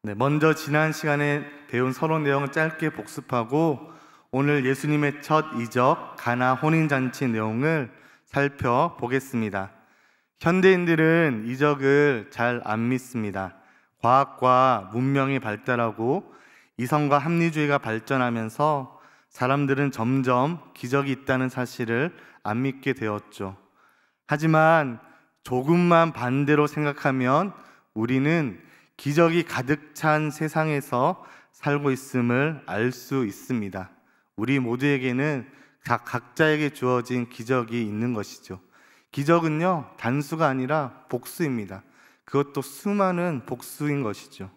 네, 먼저 지난 시간에 배운 서론 내용을 짧게 복습하고 오늘 예수님의 첫 이적 가나 혼인잔치 내용을 살펴보겠습니다. 현대인들은 이적을 잘 안 믿습니다. 과학과 문명이 발달하고 이성과 합리주의가 발전하면서 사람들은 점점 기적이 있다는 사실을 안 믿게 되었죠. 하지만 조금만 반대로 생각하면 우리는 기적이 가득 찬 세상에서 살고 있음을 알 수 있습니다. 우리 모두에게는 각자에게 주어진 기적이 있는 것이죠. 기적은요, 단수가 아니라 복수입니다. 그것도 수많은 복수인 것이죠.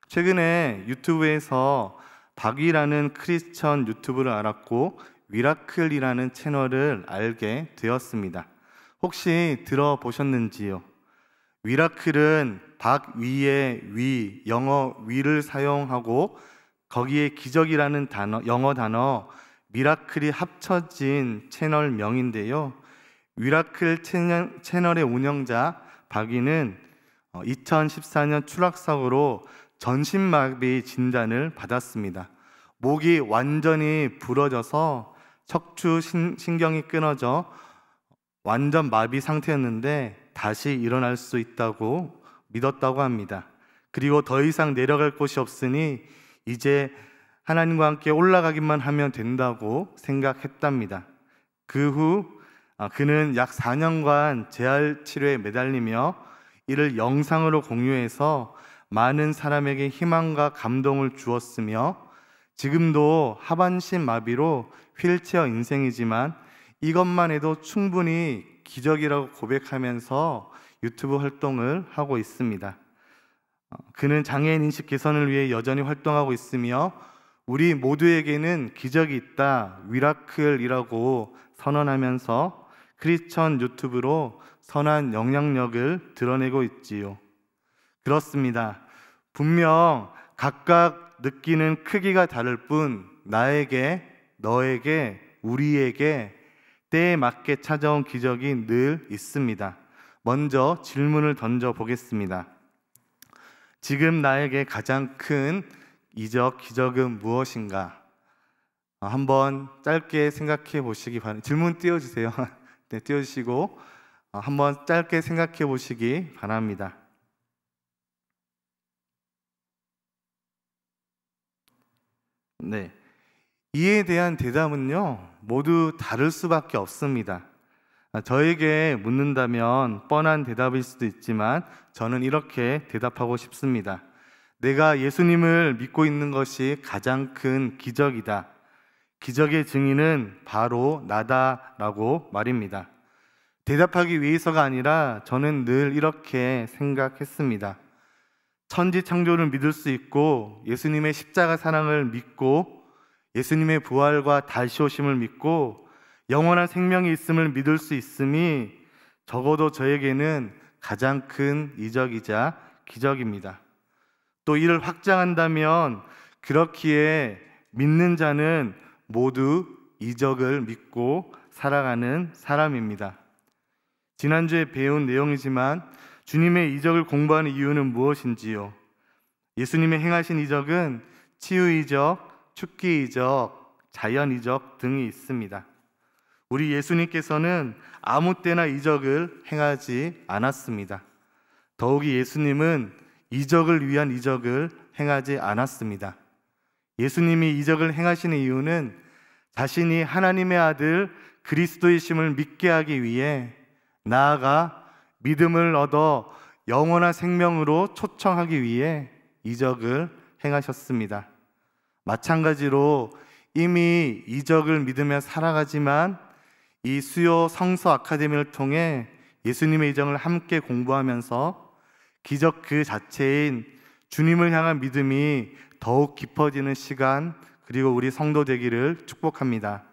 최근에 유튜브에서 박이라는 크리스천 유튜브를 알았고 미라클이라는 채널을 알게 되었습니다. 혹시 들어보셨는지요? 미라클은 박 위에 위, 영어 위를 사용하고 거기에 기적이라는 단어, 영어 단어 미라클이 합쳐진 채널명인데요. 미라클 채널의 운영자 박위는 2014년 추락사고로 전신마비 진단을 받았습니다. 목이 완전히 부러져서 척추 신경이 끊어져 완전 마비 상태였는데 다시 일어날 수 있다고 믿었다고 합니다. 그리고 더 이상 내려갈 곳이 없으니 이제 하나님과 함께 올라가기만 하면 된다고 생각했답니다. 그 후 그는 약 4년간 재활 치료에 매달리며 이를 영상으로 공유해서 많은 사람에게 희망과 감동을 주었으며 지금도 하반신 마비로 휠체어 인생이지만 이것만 해도 충분히 기적이라고 고백하면서 유튜브 활동을 하고 있습니다. 그는 장애인 인식 개선을 위해 여전히 활동하고 있으며 우리 모두에게는 기적이 있다, 미라클이라고 선언하면서 크리스천 유튜브로 선한 영향력을 드러내고 있지요. 그렇습니다. 분명 각각 느끼는 크기가 다를 뿐 나에게, 너에게, 우리에게 때에 맞게 찾아온 기적이 늘 있습니다. 먼저 질문을 던져 보겠습니다. 지금 나에게 가장 큰 이적, 기적은 무엇인가? 한번 짧게 생각해 보시기 바랍니다. 질문 띄워주세요. 네, 띄워주시고 한번 짧게 생각해 보시기 바랍니다. 네, 이에 대한 대답은요, 모두 다를 수밖에 없습니다. 저에게 묻는다면 뻔한 대답일 수도 있지만 저는 이렇게 대답하고 싶습니다. 내가 예수님을 믿고 있는 것이 가장 큰 기적이다. 기적의 증인은 바로 나다라고 말입니다. 대답하기 위해서가 아니라 저는 늘 이렇게 생각했습니다. 천지 창조를 믿을 수 있고 예수님의 십자가 사랑을 믿고 예수님의 부활과 다시 오심을 믿고 영원한 생명이 있음을 믿을 수 있음이 적어도 저에게는 가장 큰 이적이자 기적입니다. 또 이를 확장한다면 그렇기에 믿는 자는 모두 이적을 믿고 살아가는 사람입니다. 지난주에 배운 내용이지만 주님의 이적을 공부하는 이유는 무엇인지요? 예수님의 행하신 이적은 치유 이적, 축기 이적, 자연 이적 등이 있습니다. 우리 예수님께서는 아무 때나 이적을 행하지 않았습니다. 더욱이 예수님은 이적을 위한 이적을 행하지 않았습니다. 예수님이 이적을 행하시는 이유는 자신이 하나님의 아들 그리스도이심을 믿게 하기 위해 나아가 믿음을 얻어 영원한 생명으로 초청하기 위해 이적을 행하셨습니다. 마찬가지로 이미 이적을 믿으며 살아가지만 이 수요 성서 아카데미를 통해 예수님의 이적을 함께 공부하면서 기적 그 자체인 주님을 향한 믿음이 더욱 깊어지는 시간 그리고 우리 성도 되기를 축복합니다.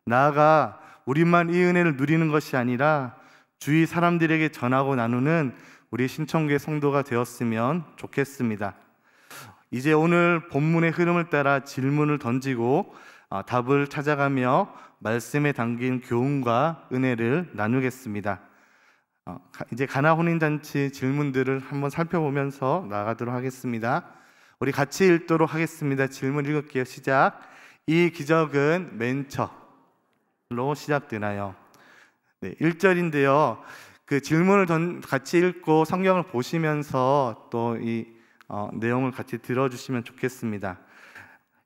나아가 우리만 이 은혜를 누리는 것이 아니라 주위 사람들에게 전하고 나누는 우리 신청교회 성도가 되었으면 좋겠습니다. 이제 오늘 본문의 흐름을 따라 질문을 던지고 답을 찾아가며 말씀에 담긴 교훈과 은혜를 나누겠습니다. 이제 가나 혼인잔치 질문들을 한번 살펴보면서 나가도록 하겠습니다. 우리 같이 읽도록 하겠습니다. 질문 읽을게요. 시작. 이 기적은 맨 처로 시작되나요? 네, 1절인데요. 그 질문을 같이 읽고 성경을 보시면서 또 이 내용을 같이 들어주시면 좋겠습니다.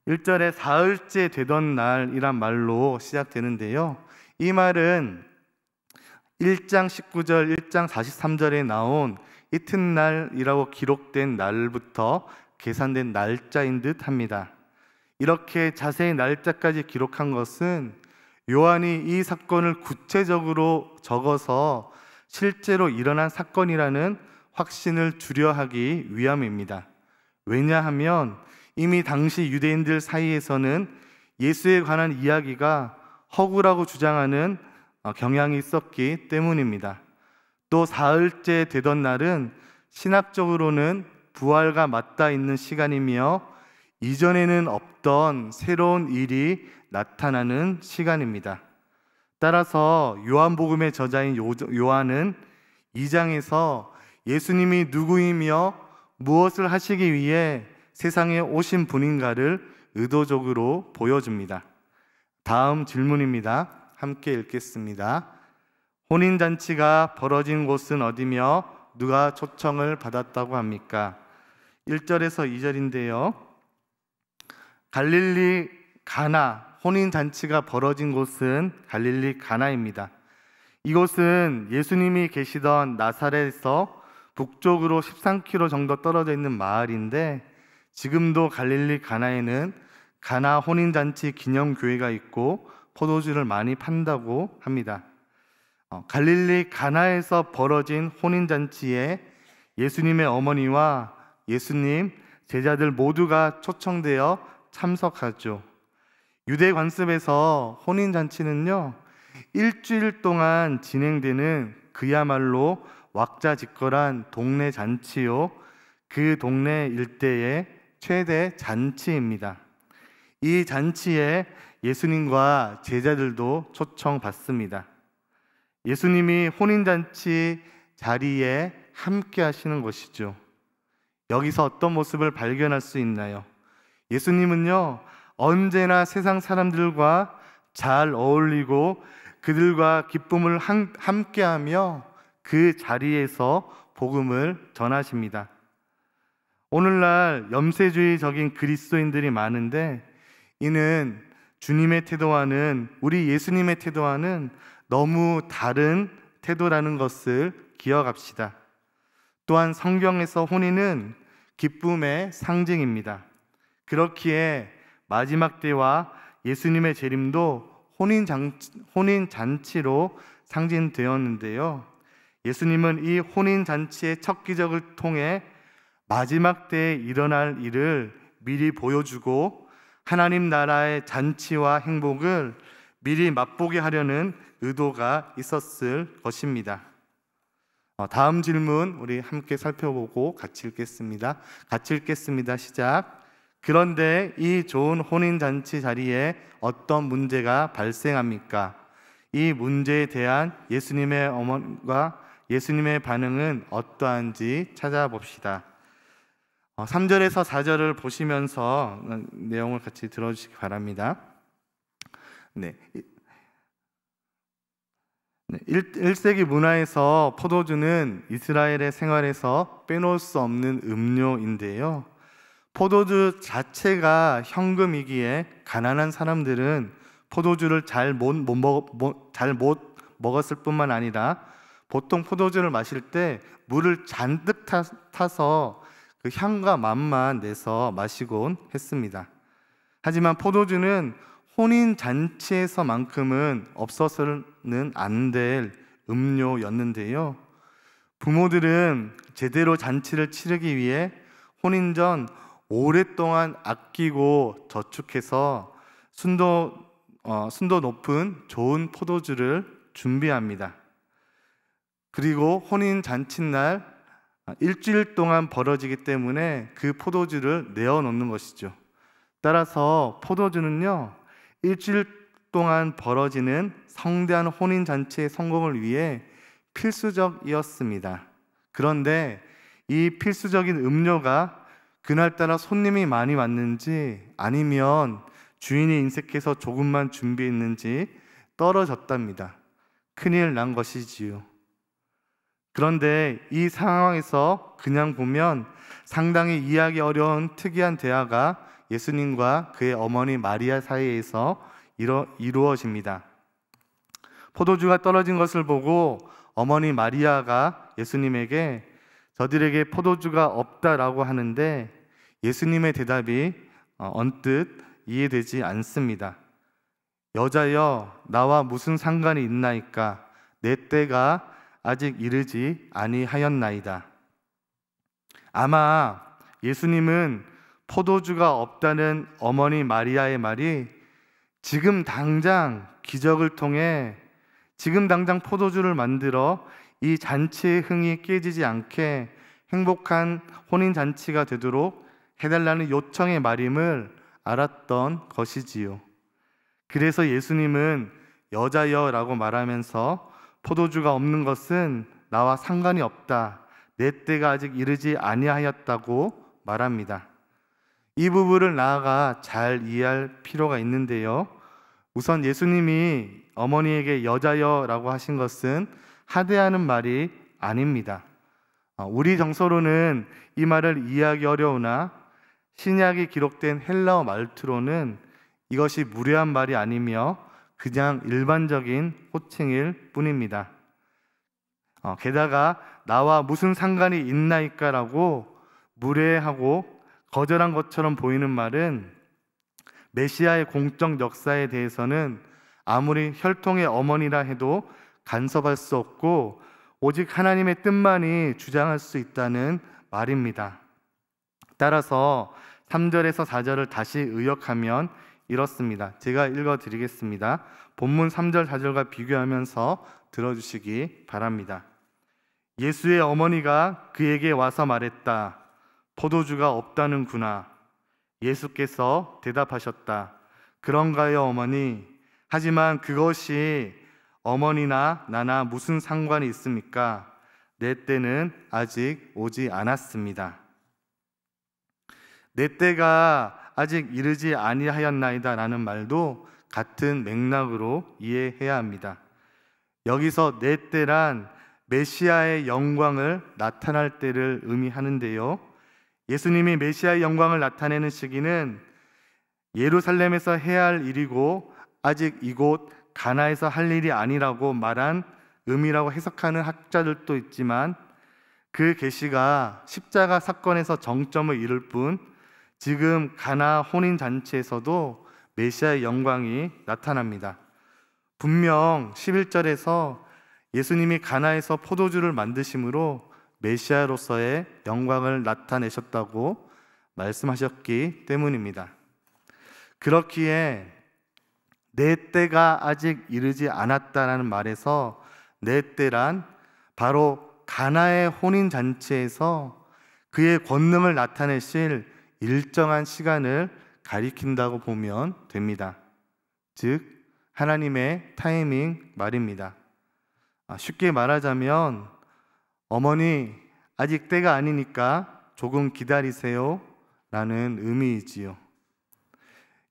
1절에 사흘째 되던 날이란 말로 시작되는데요. 이 말은 1장 19절, 1장 43절에 나온 이튿날이라고 기록된 날부터 계산된 날짜인 듯 합니다. 이렇게 자세히 날짜까지 기록한 것은 요한이 이 사건을 구체적으로 적어서 실제로 일어난 사건이라는 확신을 주려 하기 위함입니다. 왜냐하면 이미 당시 유대인들 사이에서는 예수에 관한 이야기가 허구라고 주장하는 경향이 있었기 때문입니다. 또 사흘째 되던 날은 신학적으로는 부활과 맞닿아 있는 시간이며 이전에는 없던 새로운 일이 나타나는 시간입니다. 따라서 요한복음의 저자인 요한은 2장에서 예수님이 누구이며 무엇을 하시기 위해 세상에 오신 분인가를 의도적으로 보여줍니다. 다음 질문입니다. 함께 읽겠습니다. 혼인잔치가 벌어진 곳은 어디며 누가 초청을 받았다고 합니까? 1절에서 2절인데요. 갈릴리 가나, 혼인잔치가 벌어진 곳은 갈릴리 가나입니다. 이곳은 예수님이 계시던 나사렛에서 북쪽으로 13km 정도 떨어져 있는 마을인데 지금도 갈릴리 가나에는 가나 혼인잔치 기념교회가 있고 포도주를 많이 판다고 합니다. 갈릴리 가나에서 벌어진 혼인잔치에 예수님의 어머니와 예수님, 제자들 모두가 초청되어 참석하죠. 유대 관습에서 혼인잔치는요, 일주일 동안 진행되는 그야말로 왁자지껄한 동네 잔치요, 그 동네 일대의 최대 잔치입니다. 이 잔치에 예수님과 제자들도 초청받습니다. 예수님이 혼인잔치 자리에 함께 하시는 것이죠. 여기서 어떤 모습을 발견할 수 있나요? 예수님은요, 언제나 세상 사람들과 잘 어울리고 그들과 기쁨을 함께하며 그 자리에서 복음을 전하십니다. 오늘날 염세주의적인 그리스도인들이 많은데 이는 주님의 태도와는, 우리 예수님의 태도와는 너무 다른 태도라는 것을 기억합시다. 또한 성경에서 혼인은 기쁨의 상징입니다. 그렇기에 마지막 때와 예수님의 재림도 혼인잔치로 상징되었는데요. 예수님은 이 혼인잔치의 첫 기적을 통해 마지막 때에 일어날 일을 미리 보여주고 하나님 나라의 잔치와 행복을 미리 맛보게 하려는 의도가 있었을 것입니다. 다음 질문 우리 함께 살펴보고 같이 읽겠습니다. 시작. 그런데 이 좋은 혼인잔치 자리에 어떤 문제가 발생합니까? 이 문제에 대한 예수님의 어머니와 예수님의 반응은 어떠한지 찾아봅시다. 3절에서 4절을 보시면서 내용을 같이 들어주시기 바랍니다. 1세기 문화에서 포도주는 이스라엘의 생활에서 빼놓을 수 없는 음료인데요. 포도주 자체가 현금이기에 가난한 사람들은 포도주를 잘 못 먹었을 뿐만 아니라 보통 포도주를 마실 때 물을 잔뜩 타서 그 향과 맛만 내서 마시곤 했습니다. 하지만 포도주는 혼인잔치에서만큼은 없어서는 안 될 음료였는데요. 부모들은 제대로 잔치를 치르기 위해 혼인 전 오랫동안 아끼고 저축해서 순도 높은 좋은 포도주를 준비합니다. 그리고 혼인 잔치날 일주일 동안 벌어지기 때문에 그 포도주를 내어놓는 것이죠. 따라서 포도주는요, 일주일 동안 벌어지는 성대한 혼인 잔치의 성공을 위해 필수적이었습니다. 그런데 이 필수적인 음료가 그날따라 손님이 많이 왔는지 아니면 주인이 인색해서 조금만 준비했는지 떨어졌답니다. 큰일 난 것이지요. 그런데 이 상황에서 그냥 보면 상당히 이해하기 어려운 특이한 대화가 예수님과 그의 어머니 마리아 사이에서 이루어집니다. 포도주가 떨어진 것을 보고 어머니 마리아가 예수님에게 저들에게 포도주가 없다라고 하는데 예수님의 대답이 언뜻 이해되지 않습니다. 여자여, 나와 무슨 상관이 있나이까? 내 때가 아직 이르지 아니하였나이다. 아마 예수님은 포도주가 없다는 어머니 마리아의 말이 지금 당장 기적을 통해 지금 당장 포도주를 만들어 이 잔치의 흥이 깨지지 않게 행복한 혼인잔치가 되도록 해달라는 요청의 말임을 알았던 것이지요. 그래서 예수님은 여자여라고 말하면서 포도주가 없는 것은 나와 상관이 없다, 내 때가 아직 이르지 아니하였다고 말합니다. 이 부분을 나아가 잘 이해할 필요가 있는데요. 우선 예수님이 어머니에게 여자여라고 하신 것은 하대하는 말이 아닙니다. 우리 정서로는 이 말을 이해하기 어려우나 신약에 기록된 헬라어 말투로는 이것이 무례한 말이 아니며 그냥 일반적인 호칭일 뿐입니다. 게다가 나와 무슨 상관이 있나이까라고 무례하고 거절한 것처럼 보이는 말은 메시아의 공적 역사에 대해서는 아무리 혈통의 어머니라 해도 간섭할 수 없고 오직 하나님의 뜻만이 주장할 수 있다는 말입니다. 따라서 3절에서 4절을 다시 의역하면 이렇습니다. 제가 읽어드리겠습니다. 본문 3절 4절과 비교하면서 들어주시기 바랍니다. 예수의 어머니가 그에게 와서 말했다. 포도주가 없다는구나. 예수께서 대답하셨다. 그런가요, 어머니? 하지만 그것이 어머니나 나나 무슨 상관이 있습니까? 내 때는 아직 오지 않았습니다. 내 때가 아직 이르지 아니하였나이다 라는 말도 같은 맥락으로 이해해야 합니다. 여기서 내 때란 메시아의 영광을 나타날 때를 의미하는데요. 예수님이 메시아의 영광을 나타내는 시기는 예루살렘에서 해야 할 일이고 아직 이곳 가나에서 할 일이 아니라고 말한 의미라고 해석하는 학자들도 있지만 그 계시가 십자가 사건에서 정점을 이룰 뿐 지금 가나 혼인잔치에서도 메시아의 영광이 나타납니다. 분명 11절에서 예수님이 가나에서 포도주를 만드심으로 메시아로서의 영광을 나타내셨다고 말씀하셨기 때문입니다. 그렇기에 내 때가 아직 이르지 않았다라는 말에서 내 때란 바로 가나의 혼인잔치에서 그의 권능을 나타내실 일정한 시간을 가리킨다고 보면 됩니다. 즉 하나님의 타이밍 말입니다. 쉽게 말하자면 어머니 아직 때가 아니니까 조금 기다리세요 라는 의미이지요.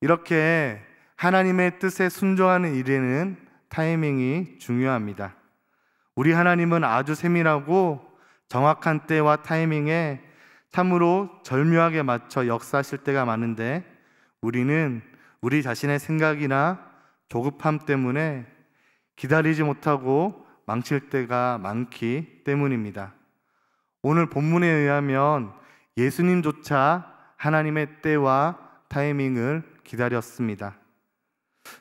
이렇게 하나님의 뜻에 순종하는 일에는 타이밍이 중요합니다. 우리 하나님은 아주 세밀하고 정확한 때와 타이밍에 참으로 절묘하게 맞춰 역사하실 때가 많은데 우리는 우리 자신의 생각이나 조급함 때문에 기다리지 못하고 망칠 때가 많기 때문입니다. 오늘 본문에 의하면 예수님조차 하나님의 때와 타이밍을 기다렸습니다.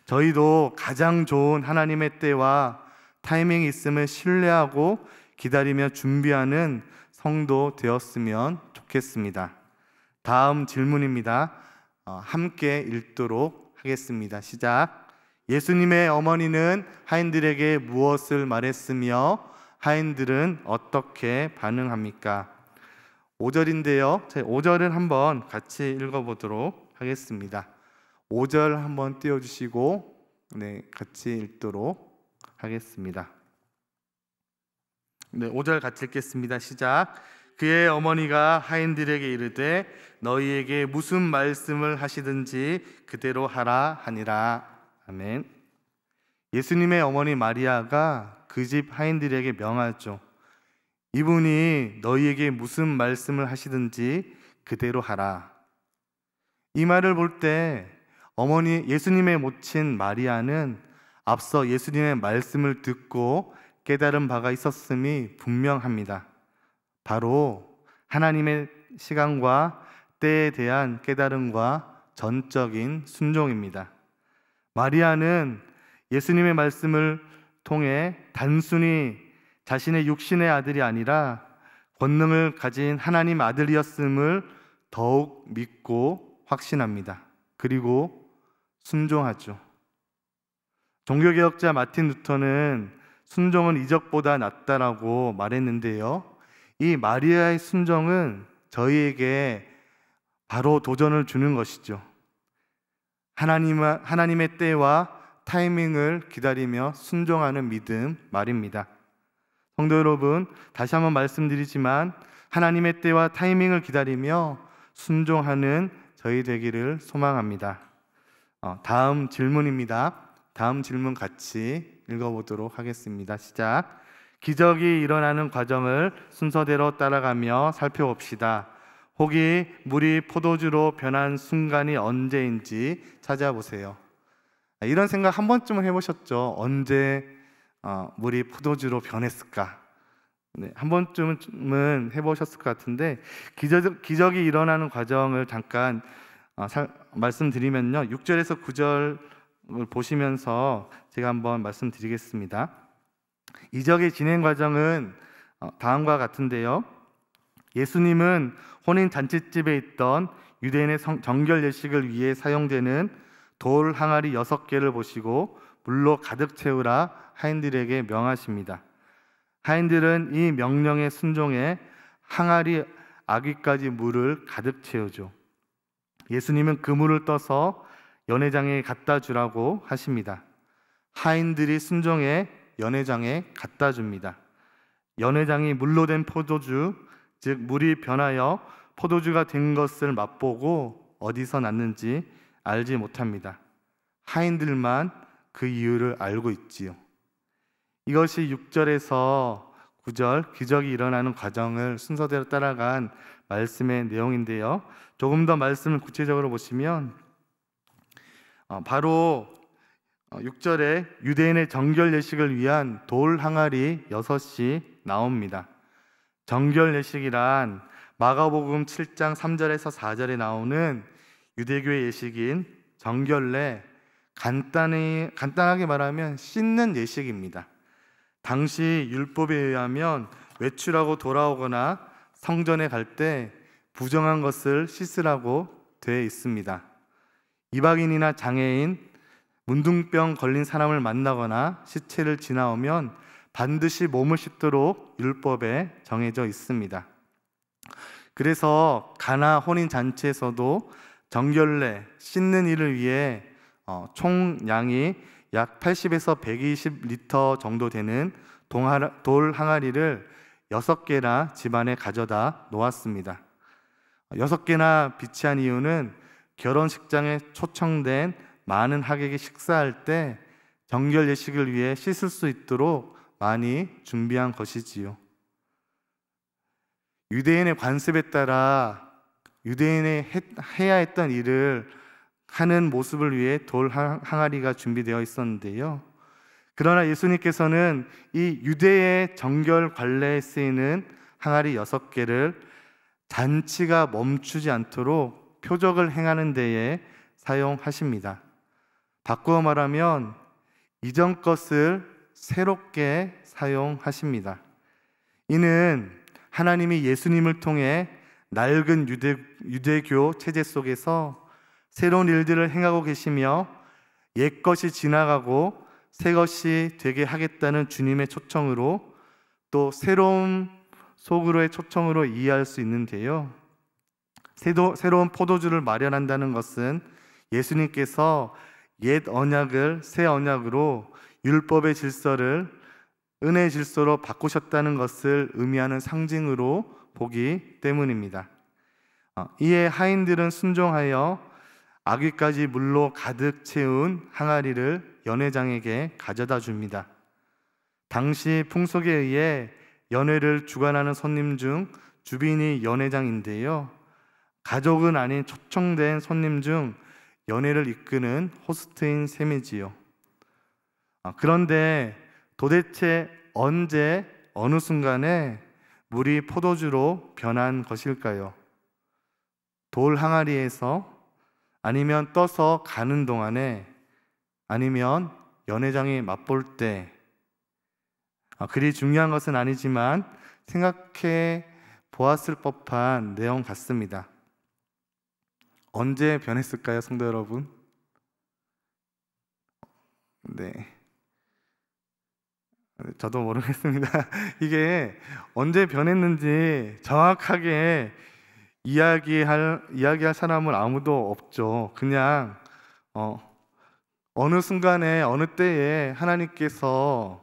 저희도 가장 좋은 하나님의 때와 타이밍이 있음을 신뢰하고 기다리며 준비하는 성도 되었으면 좋겠습니다. 다음 질문입니다. 함께 읽도록 하겠습니다. 시작. 예수님의 어머니는 하인들에게 무엇을 말했으며 하인들은 어떻게 반응합니까? 5절인데요. 5절을 한번 같이 읽어보도록 하겠습니다. 5절 한번 띄워주시고 같이 읽도록 하겠습니다. 네, 5절 같이 읽겠습니다. 시작. 그의 어머니가 하인들에게 이르되 너희에게 무슨 말씀을 하시든지 그대로 하라 하니라. 아멘. 예수님의 어머니 마리아가 그 집 하인들에게 명하죠. 이분이 너희에게 무슨 말씀을 하시든지 그대로 하라. 이 말을 볼 때 어머니 예수님의 모친 마리아는 앞서 예수님의 말씀을 듣고 깨달은 바가 있었음이 분명합니다. 바로 하나님의 시간과 때에 대한 깨달음과 전적인 순종입니다. 마리아는 예수님의 말씀을 통해 단순히 자신의 육신의 아들이 아니라 권능을 가진 하나님 아들이었음을 더욱 믿고 확신합니다. 그리고 순종하죠. 종교개혁자 마틴 루터는 순종은 이적보다 낫다라고 말했는데요, 이 마리아의 순종은 저희에게 바로 도전을 주는 것이죠. 하나님의 때와 타이밍을 기다리며 순종하는 믿음 말입니다. 성도 여러분, 다시 한번 말씀드리지만 하나님의 때와 타이밍을 기다리며 순종하는 저희 되기를 소망합니다. 다음 질문입니다. 다음 질문 같이 읽어보도록 하겠습니다. 시작. 기적이 일어나는 과정을 순서대로 따라가며 살펴봅시다. 혹이 물이 포도주로 변한 순간이 언제인지 찾아보세요. 이런 생각 한 번쯤은 해보셨죠? 언제 물이 포도주로 변했을까? 네, 한 번쯤은 해보셨을 것 같은데, 기적이 일어나는 과정을 잠깐 말씀드리면요, 6절에서 9절을 보시면서 제가 한번 말씀드리겠습니다. 이적의 진행 과정은 다음과 같은데요, 예수님은 혼인 잔치집에 있던 유대인의 정결 예식을 위해 사용되는 돌 항아리 6개를 보시고 물로 가득 채우라 하인들에게 명하십니다. 하인들은 이 명령에 순종해 항아리 아귀까지 물을 가득 채우죠. 예수님은 그 물을 떠서 연회장에 갖다 주라고 하십니다. 하인들이 순종해 연회장에 갖다 줍니다. 연회장이 물로 된 포도주, 즉 물이 변하여 포도주가 된 것을 맛보고 어디서 났는지 알지 못합니다. 하인들만 그 이유를 알고 있지요. 이것이 6절에서 9절 기적이 일어나는 과정을 순서대로 따라간 말씀의 내용인데요, 조금 더 말씀을 구체적으로 보시면 바로 6절에 유대인의 정결 예식을 위한 돌 항아리 6이 나옵니다. 정결 예식이란 마가복음 7장 3절에서 4절에 나오는 유대교의 예식인 정결례, 간단하게 말하면 씻는 예식입니다. 당시 율법에 의하면 외출하고 돌아오거나 성전에 갈 때 부정한 것을 씻으라고 되어 있습니다. 이방인이나 장애인, 문둥병 걸린 사람을 만나거나 시체를 지나오면 반드시 몸을 씻도록 율법에 정해져 있습니다. 그래서 가나 혼인 잔치에서도 정결례, 씻는 일을 위해 총 양이 약 80에서 120리터 정도 되는 돌 항아리를 6개나 집안에 가져다 놓았습니다. 6개나 비치한 이유는 결혼식장에 초청된 많은 하객이 식사할 때 정결 예식을 위해 씻을 수 있도록 많이 준비한 것이지요. 유대인의 관습에 따라 유대인이 해야 했던 일을 하는 모습을 위해 돌 항아리가 준비되어 있었는데요, 그러나 예수님께서는 이 유대의 정결 관례에 쓰이는 항아리 6개를 잔치가 멈추지 않도록 표적을 행하는 데에 사용하십니다. 바꾸어 말하면 이전 것을 새롭게 사용하십니다. 이는 하나님이 예수님을 통해 낡은 유대교 체제 속에서 새로운 일들을 행하고 계시며 옛것이 지나가고 새것이 되게 하겠다는 주님의 초청으로, 또 새로운 속으로의 초청으로 이해할 수 있는데요, 새로운 포도주를 마련한다는 것은 예수님께서 옛 언약을 새 언약으로 율법의 질서를 은혜의 질서로 바꾸셨다는 것을 의미하는 상징으로 보기 때문입니다. 이에 하인들은 순종하여 아귀까지 물로 가득 채운 항아리를 연회장에게 가져다 줍니다. 당시 풍속에 의해 연회를 주관하는 손님 중 주빈이 연회장인데요, 가족은 아닌 초청된 손님 중 연회를 이끄는 호스트인 셈이지요. 그런데 도대체 언제 어느 순간에 물이 포도주로 변한 것일까요? 돌 항아리에서, 아니면 떠서 가는 동안에, 아니면 연회장이 맛볼 때? 그리 중요한 것은 아니지만 생각해 보았을 법한 내용 같습니다. 언제 변했을까요, 성도 여러분? 네, 저도 모르겠습니다. 이게 언제 변했는지 정확하게 이야기할 사람은 아무도 없죠. 그냥 어느 순간에 어느 때에 하나님께서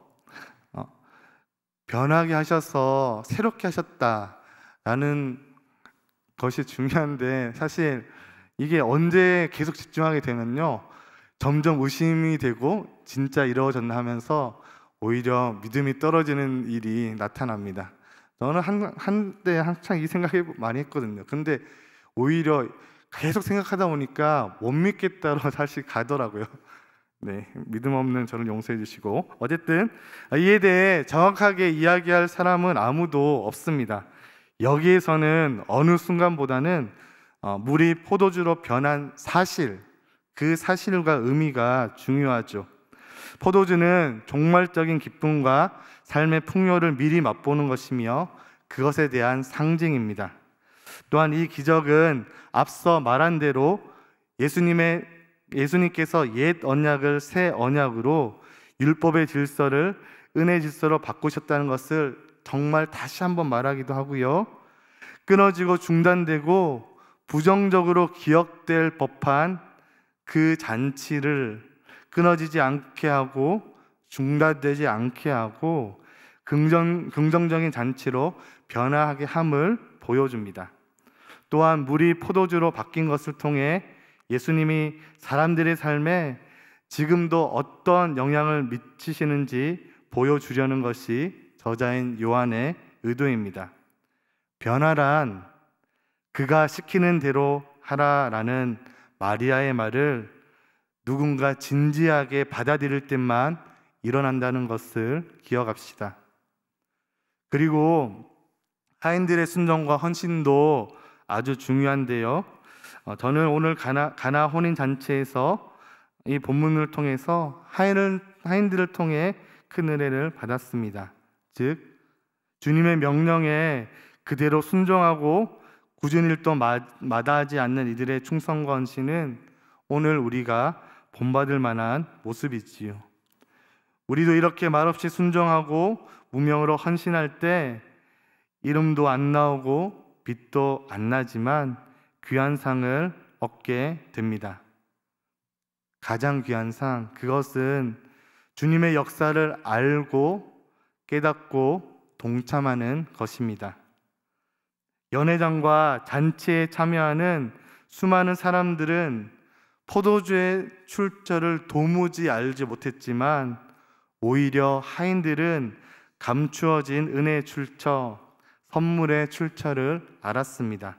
변하게 하셔서 새롭게 하셨다라는 것이 중요한데, 사실 이게 언제 계속 집중하게 되면요, 점점 의심이 되고 진짜 이루어졌나 하면서 오히려 믿음이 떨어지는 일이 나타납니다. 저는 한때 한창 이 생각을 많이 했거든요. 근데 오히려 계속 생각하다 보니까 못 믿겠다로 다시 가더라고요. 네, 믿음 없는 저를 용서해 주시고, 어쨌든 이에 대해 정확하게 이야기할 사람은 아무도 없습니다. 여기에서는 어느 순간보다는 물이 포도주로 변한 사실, 그 사실과 의미가 중요하죠. 포도주는 종말적인 기쁨과 삶의 풍요를 미리 맛보는 것이며 그것에 대한 상징입니다. 또한 이 기적은 앞서 말한 대로 예수님께서 옛 언약을 새 언약으로 율법의 질서를 은혜의 질서로 바꾸셨다는 것을 정말 다시 한번 말하기도 하고요, 끊어지고 중단되고 부정적으로 기억될 법한 그 잔치를 끊어지지 않게 하고 중단되지 않게 하고 긍정적인 잔치로 변화하게 함을 보여줍니다. 또한 물이 포도주로 바뀐 것을 통해 예수님이 사람들의 삶에 지금도 어떤 영향을 미치시는지 보여주려는 것이 저자인 요한의 의도입니다. 변화란 그가 시키는 대로 하라라는 마리아의 말을 누군가 진지하게 받아들일 때만 일어난다는 것을 기억합시다. 그리고 하인들의 순종과 헌신도 아주 중요한데요, 저는 오늘 가나 혼인 잔치에서 이 본문을 통해서 하인들을 통해 큰 은혜를 받았습니다. 즉, 주님의 명령에 그대로 순종하고 굳은 일도 마다하지 않는 이들의 충성과 헌신은 오늘 우리가 본받을 만한 모습이지요. 우리도 이렇게 말없이 순종하고 무명으로 헌신할 때 이름도 안 나오고 빛도 안 나지만 귀한 상을 얻게 됩니다. 가장 귀한 상, 그것은 주님의 역사를 알고 깨닫고 동참하는 것입니다. 연회장과 잔치에 참여하는 수많은 사람들은 포도주의 출처를 도무지 알지 못했지만 오히려 하인들은 감추어진 은혜의 출처, 선물의 출처를 알았습니다.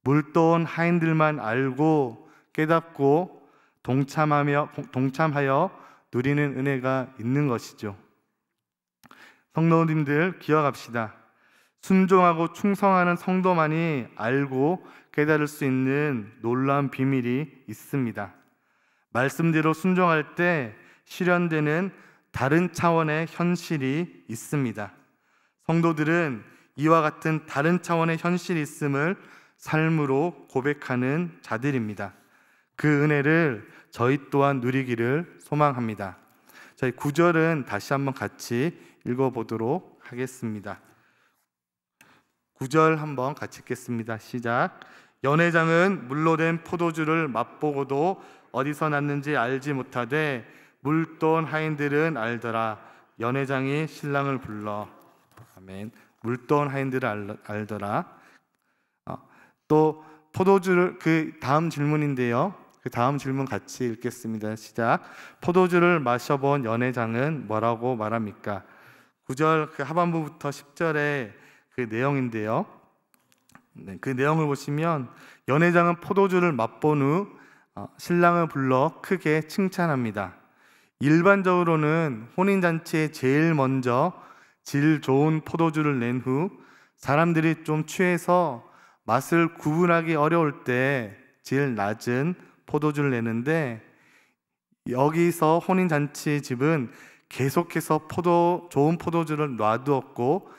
물떠온 하인들만 알고 깨닫고 동참하여 누리는 은혜가 있는 것이죠. 성도님들 기억합시다. 순종하고 충성하는 성도만이 알고 깨달을 수 있는 놀라운 비밀이 있습니다. 말씀대로 순종할 때 실현되는 다른 차원의 현실이 있습니다. 성도들은 이와 같은 다른 차원의 현실이 있음을 삶으로 고백하는 자들입니다. 그 은혜를 저희 또한 누리기를 소망합니다. 저희 9절은 다시 한번 같이 읽어보도록 하겠습니다. 9절 한번 같이 읽겠습니다. 시작. 연회장은 물로 된 포도주를 맛보고도 어디서 났는지 알지 못하되 물떠온 하인들은 알더라. 연회장이 신랑을 불러. 아멘. 물던 하인들을 알더라. 또 포도주를, 그 다음 질문인데요, 그 다음 질문 같이 읽겠습니다. 시작. 포도주를 마셔본 연회장은 뭐라고 말합니까? 9절 그 하반부부터 10절의 그 내용인데요, 그 내용을 보시면 연회장은 포도주를 맛본 후 신랑을 불러 크게 칭찬합니다. 일반적으로는 혼인잔치에 제일 먼저 질 좋은 포도주를 낸 후 사람들이 좀 취해서 맛을 구분하기 어려울 때 제일 낮은 포도주를 내는데, 여기서 혼인잔치 집은 계속해서 좋은 포도주를 놔두었고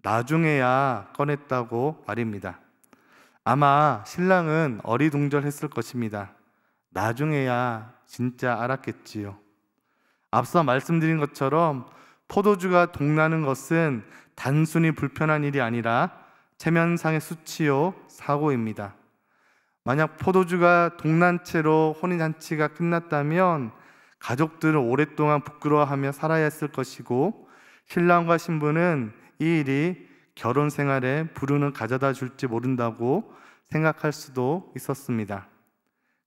나중에야 꺼냈다고 말입니다. 아마 신랑은 어리둥절했을 것입니다. 나중에야 진짜 알았겠지요. 앞서 말씀드린 것처럼 포도주가 동나는 것은 단순히 불편한 일이 아니라 체면상의 수치요 사고입니다. 만약 포도주가 동난 채로 혼인잔치가 끝났다면 가족들은 오랫동안 부끄러워하며 살아야 했을 것이고, 신랑과 신부는 이 일이 결혼 생활에 불운을 가져다 줄지 모른다고 생각할 수도 있었습니다.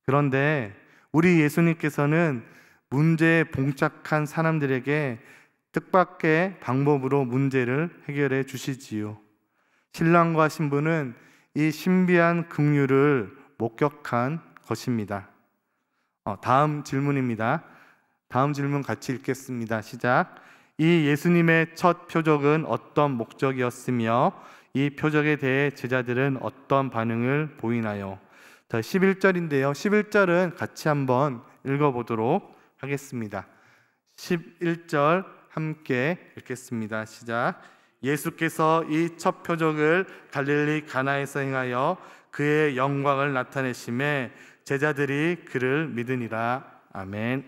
그런데 우리 예수님께서는 문제에 봉착한 사람들에게 뜻밖의 방법으로 문제를 해결해 주시지요. 신랑과 신부는 이 신비한 긍휼을 목격한 것입니다. 다음 질문입니다. 다음 질문 같이 읽겠습니다. 시작. 이 예수님의 첫 표적은 어떤 목적이었으며 이 표적에 대해 제자들은 어떤 반응을 보이나요? 11절인데요. 11절은 같이 한번 읽어보도록 하겠습니다. 11절 함께 읽겠습니다. 시작. 예수께서 이 첫 표적을 갈릴리 가나에서 행하여 그의 영광을 나타내심에 제자들이 그를 믿으니라. 아멘.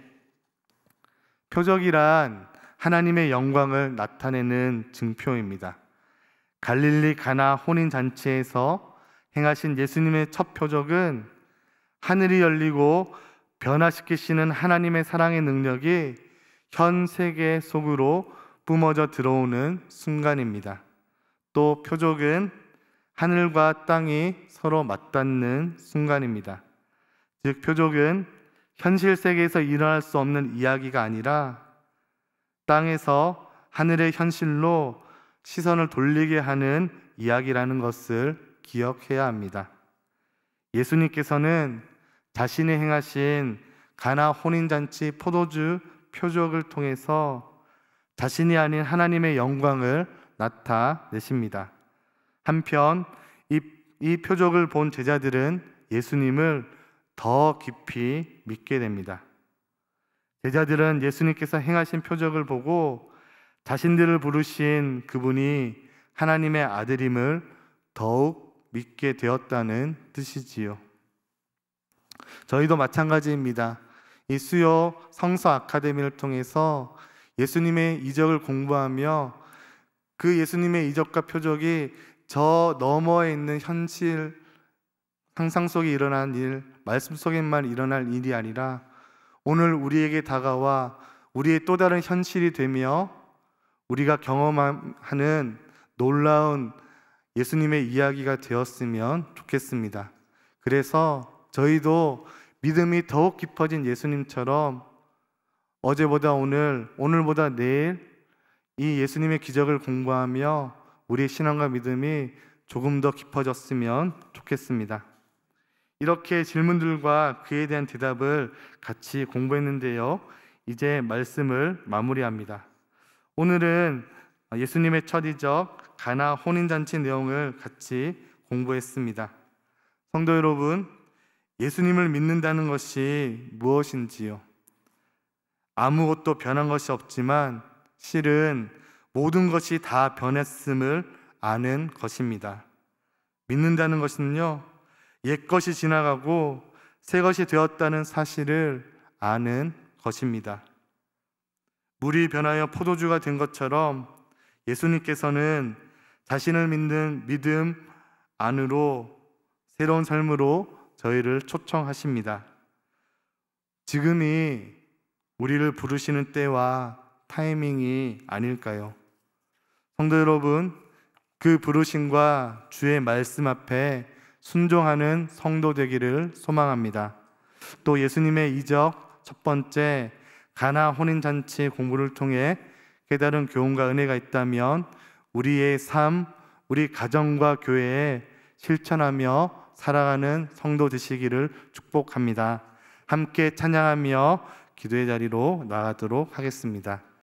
표적이란 하나님의 영광을 나타내는 증표입니다. 갈릴리 가나 혼인잔치에서 행하신 예수님의 첫 표적은 하늘이 열리고 변화시키시는 하나님의 사랑의 능력이 현 세계 속으로 뿜어져 들어오는 순간입니다. 또 표적은 하늘과 땅이 서로 맞닿는 순간입니다. 즉 표적은 현실 세계에서 일어날 수 없는 이야기가 아니라 땅에서 하늘의 현실로 시선을 돌리게 하는 이야기라는 것을 기억해야 합니다. 예수님께서는 자신이 행하신 가나 혼인잔치 포도주 표적을 통해서 자신이 아닌 하나님의 영광을 나타내십니다. 한편 이 표적을 본 제자들은 예수님을 더 깊이 믿게 됩니다. 제자들은 예수님께서 행하신 표적을 보고 자신들을 부르신 그분이 하나님의 아들임을 더욱 믿게 되었다는 뜻이지요. 저희도 마찬가지입니다. 이 수요 성서 아카데미를 통해서 예수님의 이적을 공부하며 그 예수님의 이적과 표적이 저 너머에 있는 현실, 상상 속에 일어난 일, 말씀 속에만 일어날 일이 아니라 오늘 우리에게 다가와 우리의 또 다른 현실이 되며 우리가 경험하는 놀라운 예수님의 이야기가 되었으면 좋겠습니다. 그래서 저희도 믿음이 더욱 깊어진 예수님처럼 어제보다 오늘, 오늘보다 내일 이 예수님의 기적을 공부하며 우리의 신앙과 믿음이 조금 더 깊어졌으면 좋겠습니다. 이렇게 질문들과 그에 대한 대답을 같이 공부했는데요, 이제 말씀을 마무리합니다. 오늘은 예수님의 첫 이적 가나 혼인잔치 내용을 같이 공부했습니다. 성도 여러분, 예수님을 믿는다는 것이 무엇인지요? 아무것도 변한 것이 없지만 실은 모든 것이 다 변했음을 아는 것입니다. 믿는다는 것은요, 옛것이 지나가고 새것이 되었다는 사실을 아는 것입니다. 물이 변하여 포도주가 된 것처럼 예수님께서는 자신을 믿는 믿음 안으로 새로운 삶으로 저희를 초청하십니다. 지금이 우리를 부르시는 때와 타이밍이 아닐까요? 성도 여러분, 그 부르심과 주의 말씀 앞에 순종하는 성도 되기를 소망합니다. 또 예수님의 이적 첫 번째 가나 혼인잔치 공부를 통해 깨달은 교훈과 은혜가 있다면 우리의 삶, 우리 가정과 교회에 실천하며 살아가는 성도 되시기를 축복합니다. 함께 찬양하며 기도의 자리로 나가도록 하겠습니다.